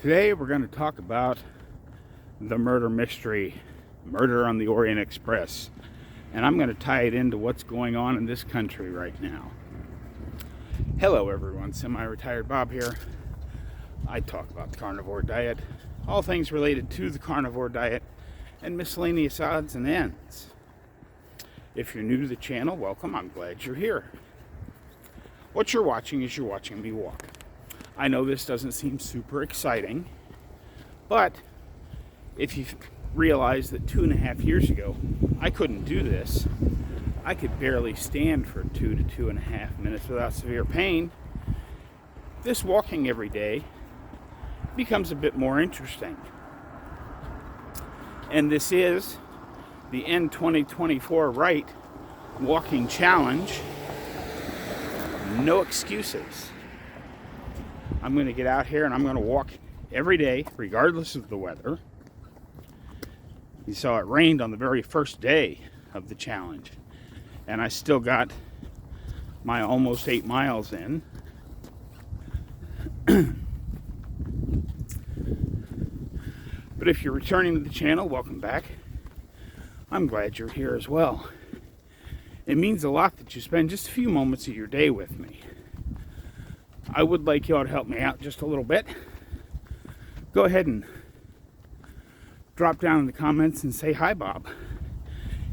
Today we're going to talk about the murder mystery, Murder on the Orient Express. And I'm going to tie it into what's going on in this country right now. Hello everyone, Semiretired Bob here. I talk about the carnivore diet, all things related to the carnivore diet, and miscellaneous odds and ends. If you're new to the channel, welcome. I'm glad you're here. What you're watching is you're watching me walk. I know this doesn't seem super exciting, but if you realize that 2.5 years ago, I couldn't do this. I could barely stand for 2 to 2.5 minutes without severe pain. This walking every day becomes a bit more interesting. And this is the End 2024 Right Walking Challenge. No excuses. I'm going to get out here and I'm going to walk every day, regardless of the weather. You saw it rained on the very first day of the challenge, and I still got my almost 8 miles in. But if you're returning to the channel, welcome back. I'm glad you're here as well. It means a lot that you spend just a few moments of your day with me. I would like y'all to help me out just a little bit. Go ahead and drop down in the comments and say hi, Bob.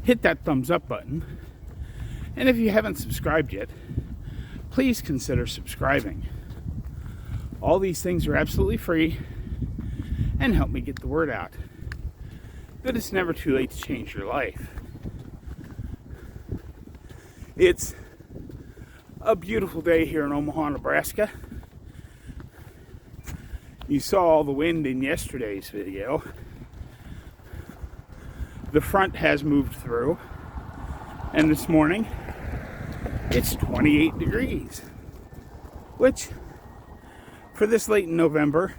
Hit that thumbs up button. And if you haven't subscribed yet, please consider subscribing. All these things are absolutely free and help me get the word out that it's never too late to change your life. It's a beautiful day here in Omaha, Nebraska. You saw all the wind in yesterday's video. The front has moved through, and this morning it's 28 degrees, which for this late in November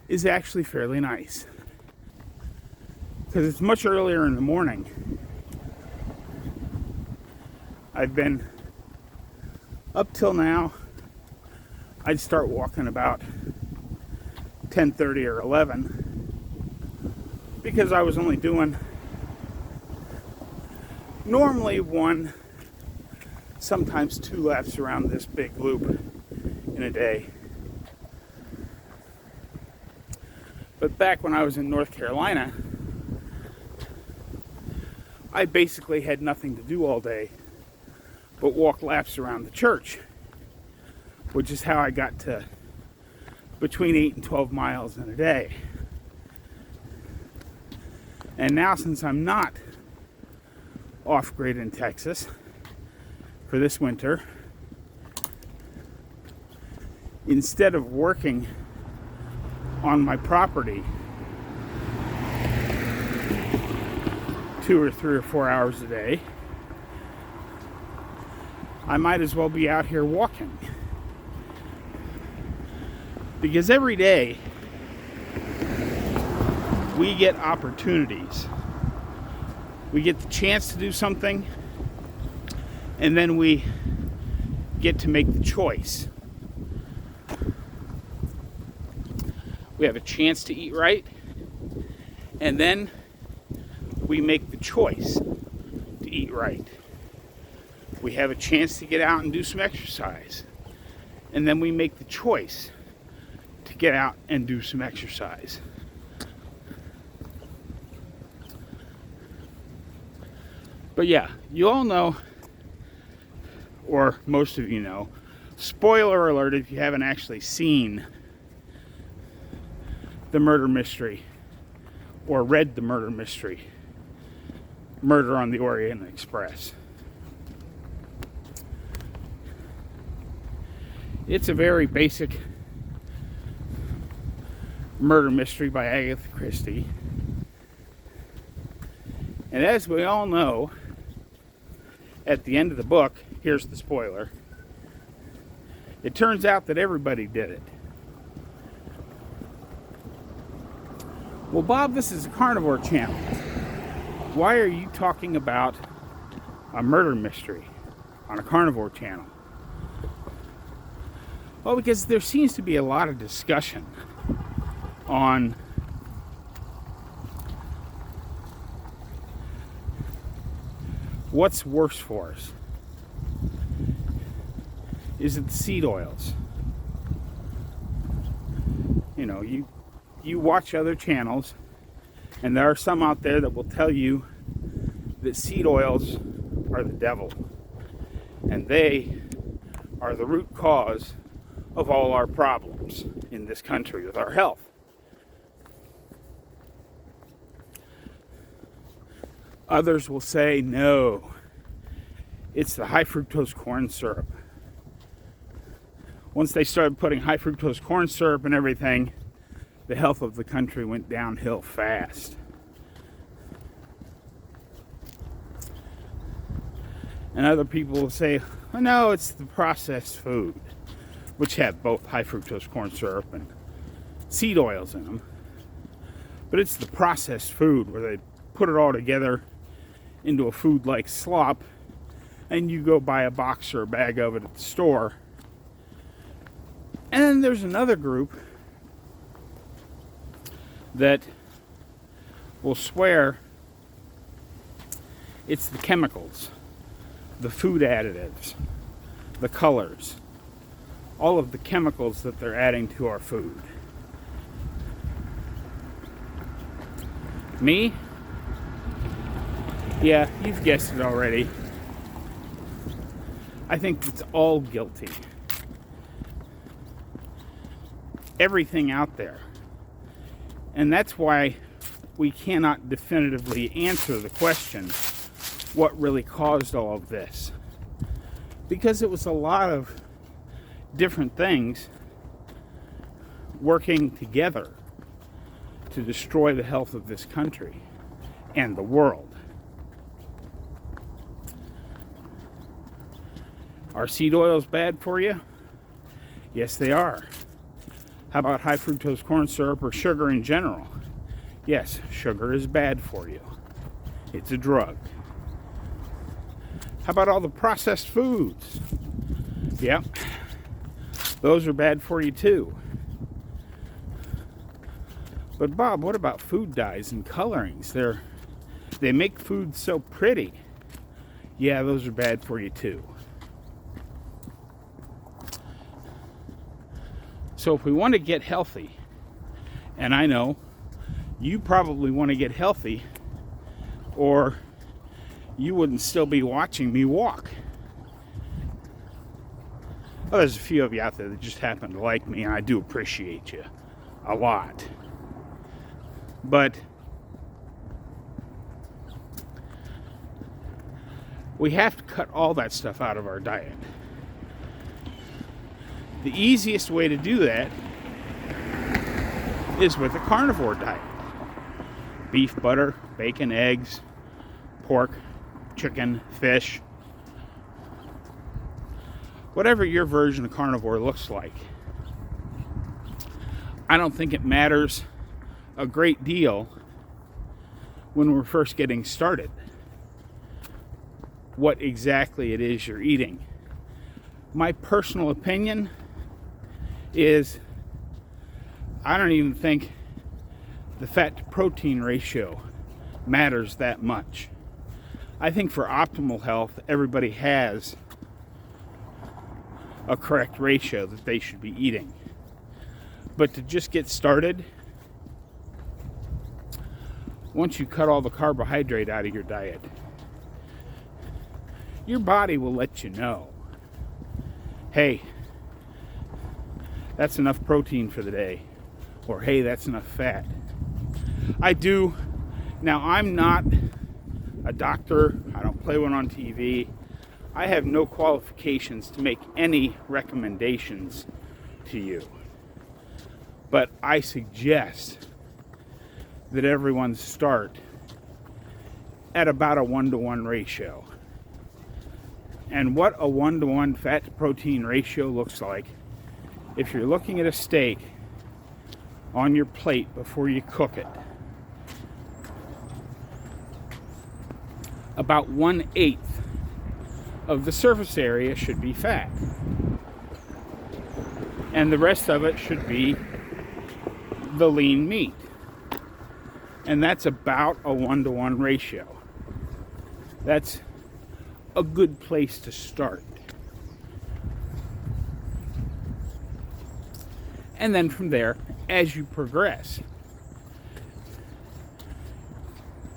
is actually fairly nice, because it's much earlier in the morning. I've been up till now, I'd start walking about 10:30 or 11, because I was only doing normally 1, sometimes 2 laps around this big loop in a day. But back when I was in North Carolina, I basically had nothing to do all day but walk laps around the church, which is how I got to between 8 and 12 miles in a day. And now, since I'm not off-grid in Texas for this winter, instead of working on my property 2 or 3 or 4 hours a day, I might as well be out here walking. Because every day we get opportunities. We get the chance to do something, and then we get to make the choice. We have a chance to eat right, and then we make the choice to eat right. We have a chance to get out and do some exercise, and then we make the choice to get out and do some exercise. But yeah, you all know, or most of you know, spoiler alert if you haven't actually seen the murder mystery or read the murder mystery, Murder on the Orient Express. It's a very basic murder mystery by Agatha Christie. And as we all know, at the end of the book, here's the spoiler, it turns out that everybody did it. Well, Bob, this is a carnivore channel. Why are you talking about a murder mystery on a carnivore channel? Well, because there seems to be a lot of discussion on what's worse for us. Is it the seed oils? You know, you watch other channels, and there are some out there that will tell you that seed oils are the devil, and they are the root cause of all our problems in this country with our health. Others will say, no, it's the high fructose corn syrup. Once they started putting high fructose corn syrup and everything, the health of the country went downhill fast. And other people will say, oh, no, it's the processed food, which have both high fructose corn syrup and seed oils in them. But it's the processed food where they put it all together into a food like slop, and you go buy a box or a bag of it at the store. And then there's another group that will swear it's the chemicals, the food additives, the colors, all of the chemicals that they're adding to our food. Me? Yeah, you've guessed it already. I think it's all guilty. Everything out there. And that's why we cannot definitively answer the question, what really caused all of this? Because it was a lot of different things working together to destroy the health of this country and the world. Are seed oils bad for you? Yes, they are. How about high fructose corn syrup or sugar in general? Yes, sugar is bad for you. It's a drug. How about all the processed foods? Yep, those are bad for you too. But Bob, what about food dyes and colorings? They make food so pretty. Yeah, those are bad for you too. So if we want to get healthy, and I know you probably want to get healthy, or you wouldn't still be watching me walk. Well, there's a few of you out there that just happen to like me, and I do appreciate you a lot. But we have to cut all that stuff out of our diet. The easiest way to do that is with a carnivore diet. Beef, butter, bacon, eggs, pork, chicken, fish. Whatever your version of carnivore looks like. I don't think it matters a great deal when we're first getting started what exactly it is you're eating. My personal opinion is I don't even think the fat to protein ratio matters that much. I think for optimal health, everybody has a correct ratio that they should be eating. But to just get started, once you cut all the carbohydrate out of your diet, your body will let you know, hey, that's enough protein for the day, or hey, that's enough fat. Now I'm not a doctor, I don't play one on TV, I have no qualifications to make any recommendations to you. But I suggest that everyone start at about a 1-to-1 ratio. And what a 1-to-1 fat to protein ratio looks like, if you're looking at a steak on your plate before you cook it, about 1/8 of the surface area should be fat. And the rest of it should be the lean meat. And that's about a 1-to-1 ratio. That's a good place to start. And then from there, as you progress,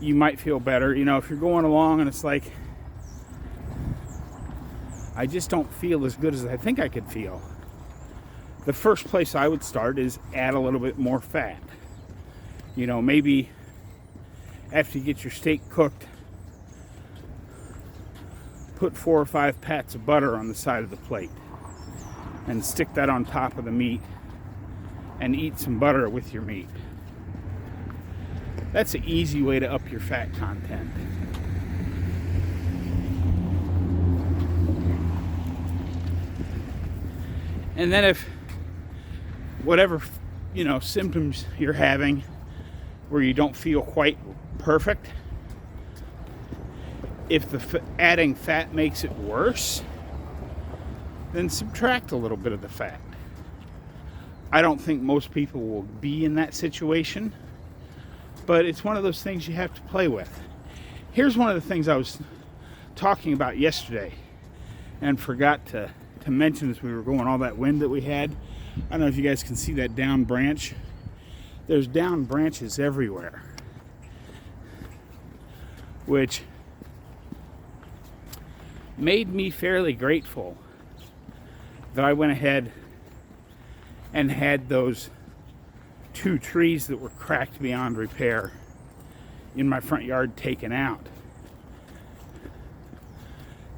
you might feel better. You know, if you're going along and it's like, I just don't feel as good as I think I could feel. The first place I would start is add a little bit more fat. You know, maybe after you get your steak cooked, put 4 or 5 pats of butter on the side of the plate and stick that on top of the meat and eat some butter with your meat. That's an easy way to up your fat content. And then if whatever, you know, symptoms you're having where you don't feel quite perfect, if adding fat makes it worse, then subtract a little bit of the fat. I don't think most people will be in that situation, but it's one of those things you have to play with. Here's one of the things I was talking about yesterday and forgot to mention as we were going, all that wind that we had. I don't know if you guys can see that down branch. There's down branches everywhere, which made me fairly grateful that I went ahead and had those 2 trees that were cracked beyond repair in my front yard taken out.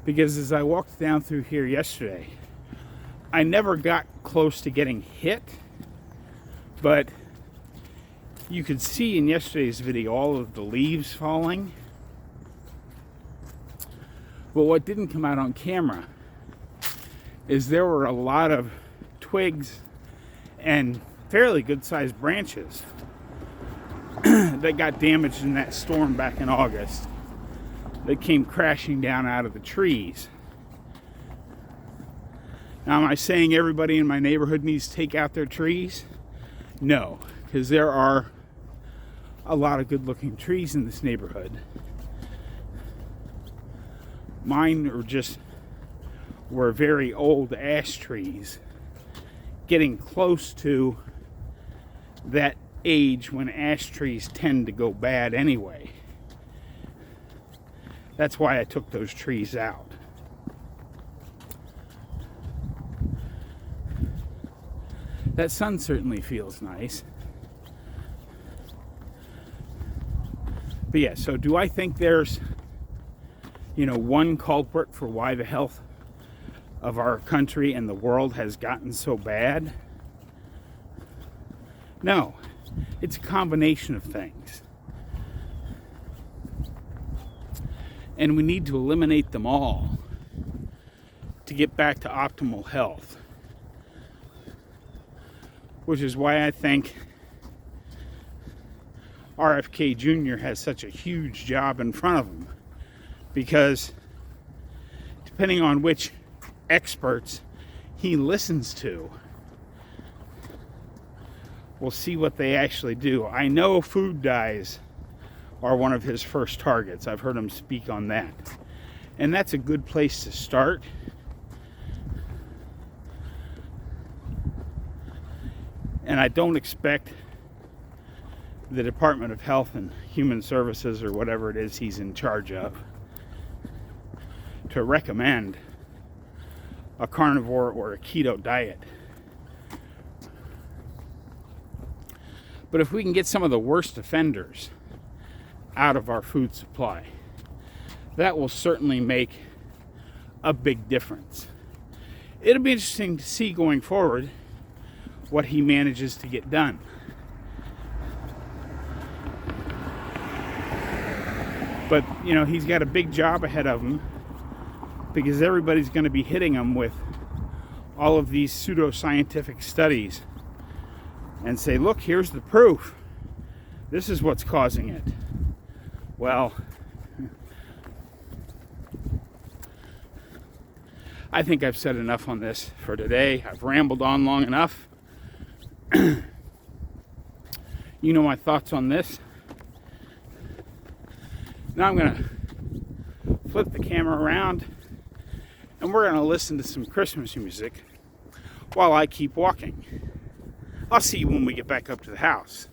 Because as I walked down through here yesterday, I never got close to getting hit, but you could see in yesterday's video all of the leaves falling. But what didn't come out on camera is there were a lot of twigs and fairly good-sized branches that got damaged in that storm back in August that came crashing down out of the trees. Now, am I saying everybody in my neighborhood needs to take out their trees? No, because there are a lot of good-looking trees in this neighborhood. Mine were very old ash trees, getting close to that age when ash trees tend to go bad anyway. That's why I took those trees out. That sun certainly feels nice. But yeah, so do I think there's, you know, one culprit for why the health of our country and the world has gotten so bad? No, it's a combination of things. And we need to eliminate them all to get back to optimal health. Which is why I think RFK Jr. has such a huge job in front of him. Because depending on which experts he listens to, we'll see what they actually do. I know food dyes are one of his first targets. I've heard him speak on that. And that's a good place to start. And I don't expect the Department of Health and Human Services, or whatever it is he's in charge of, to recommend a carnivore or a keto diet. But if we can get some of the worst offenders out of our food supply, that will certainly make a big difference. It'll be interesting to see going forward what he manages to get done. But, you know, he's got a big job ahead of him, because everybody's going to be hitting him with all of these pseudoscientific studies and say, look, here's the proof. This is what's causing it. Well, I think I've said enough on this for today. I've rambled on long enough. You know my thoughts on this. Now I'm going to flip the camera around and we're going to listen to some Christmas music while I keep walking. I'll see you when we get back up to the house.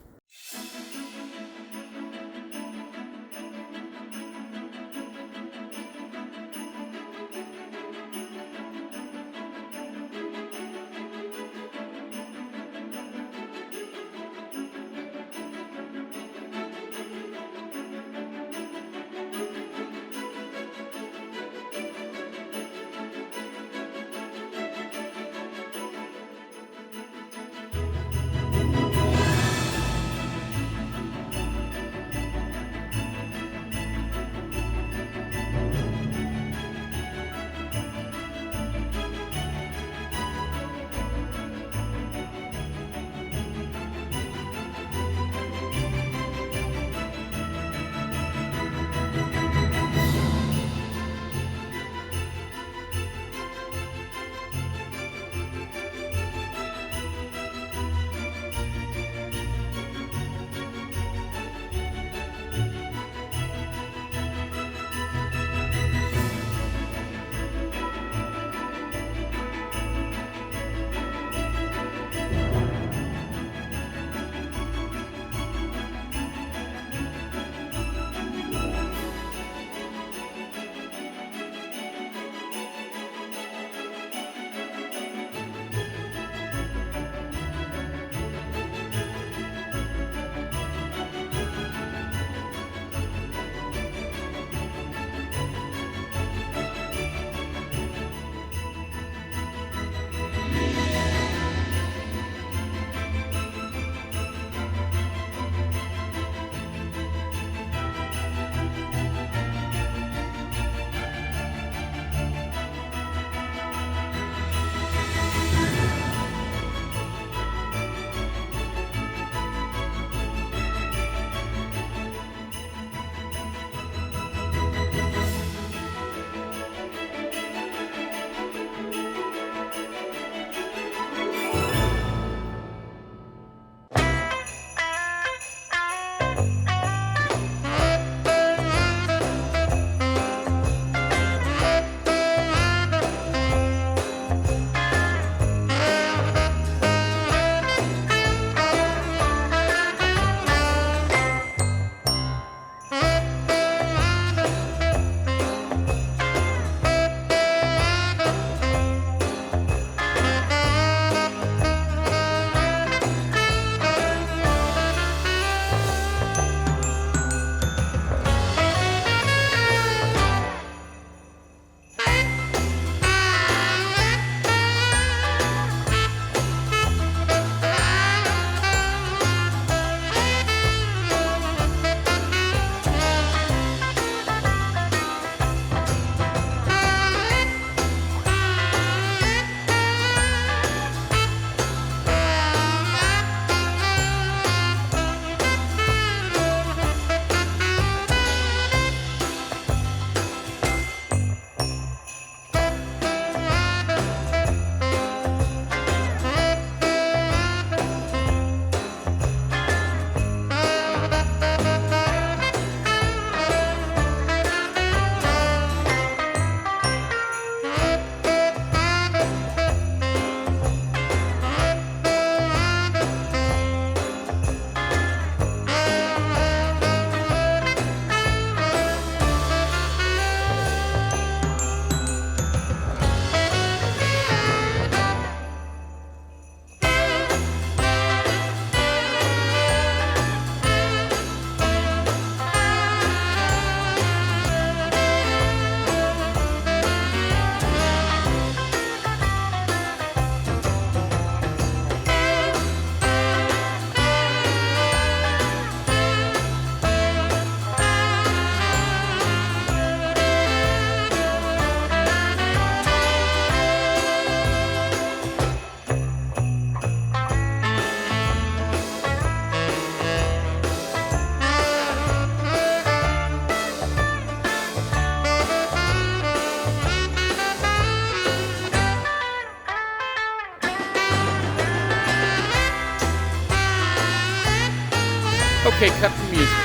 Okay, cut the music.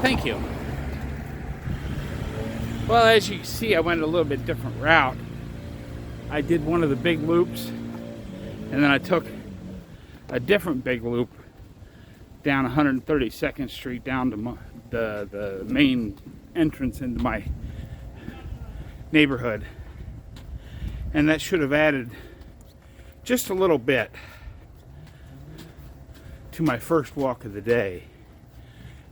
Thank you. Well, as you can see, I went a little bit different route. I did one of the big loops, and then I took a different big loop down 132nd Street down to the main entrance into my neighborhood. And that should have added just a little bit to my first walk of the day.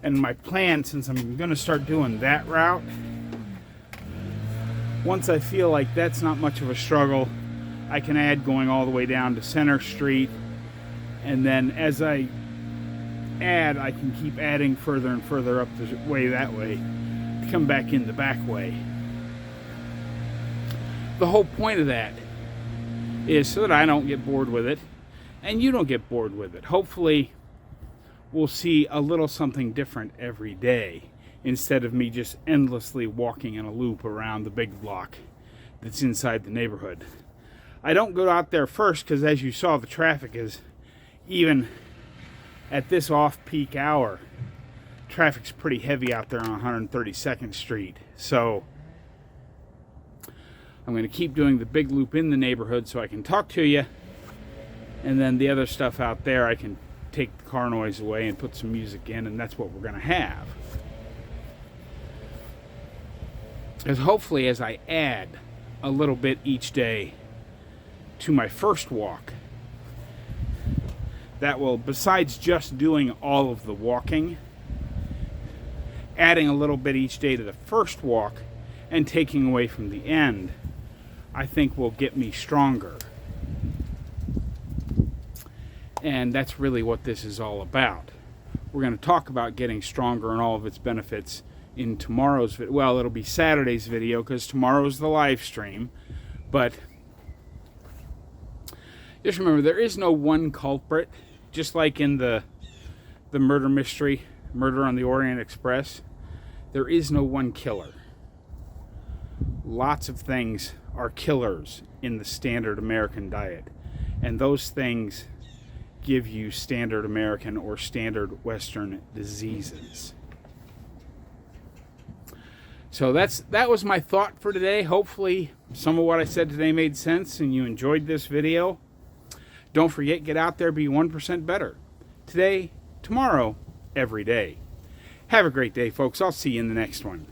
And my plan, since I'm going to start doing that route, once I feel like that's not much of a struggle, I can add going all the way down to Center Street. And then as I add, I can keep adding further and further up the way that way to come back in the back way. The whole point of that is so that I don't get bored with it and you don't get bored with it. Hopefully we'll see a little something different every day instead of me just endlessly walking in a loop around the big block that's inside the neighborhood. I don't go out there first because, as you saw, the traffic is, even at this off-peak hour, traffic's pretty heavy out there on 132nd Street. So I'm going to keep doing the big loop in the neighborhood so I can talk to you, and then the other stuff out there I can take the car noise away and put some music in, and that's what we're going to have. Because hopefully as I add a little bit each day to my first walk, that will, besides just doing all of the walking, adding a little bit each day to the first walk and taking away from the end, I think will get me stronger. And that's really what this is all about. We're going to talk about getting stronger and all of its benefits in tomorrow's video. Well, it'll be Saturday's video because tomorrow's the live stream. But just remember, there is no one culprit. Just like in the murder mystery, Murder on the Orient Express, there is no one killer. Lots of things are killers in the standard American diet. And those things give you standard American or standard Western diseases. So that was my thought for today. Hopefully some of what I said today made sense and you enjoyed this video. Don't forget, get out there, be 1% better. Today, tomorrow, every day. Have a great day, folks. I'll see you in the next one.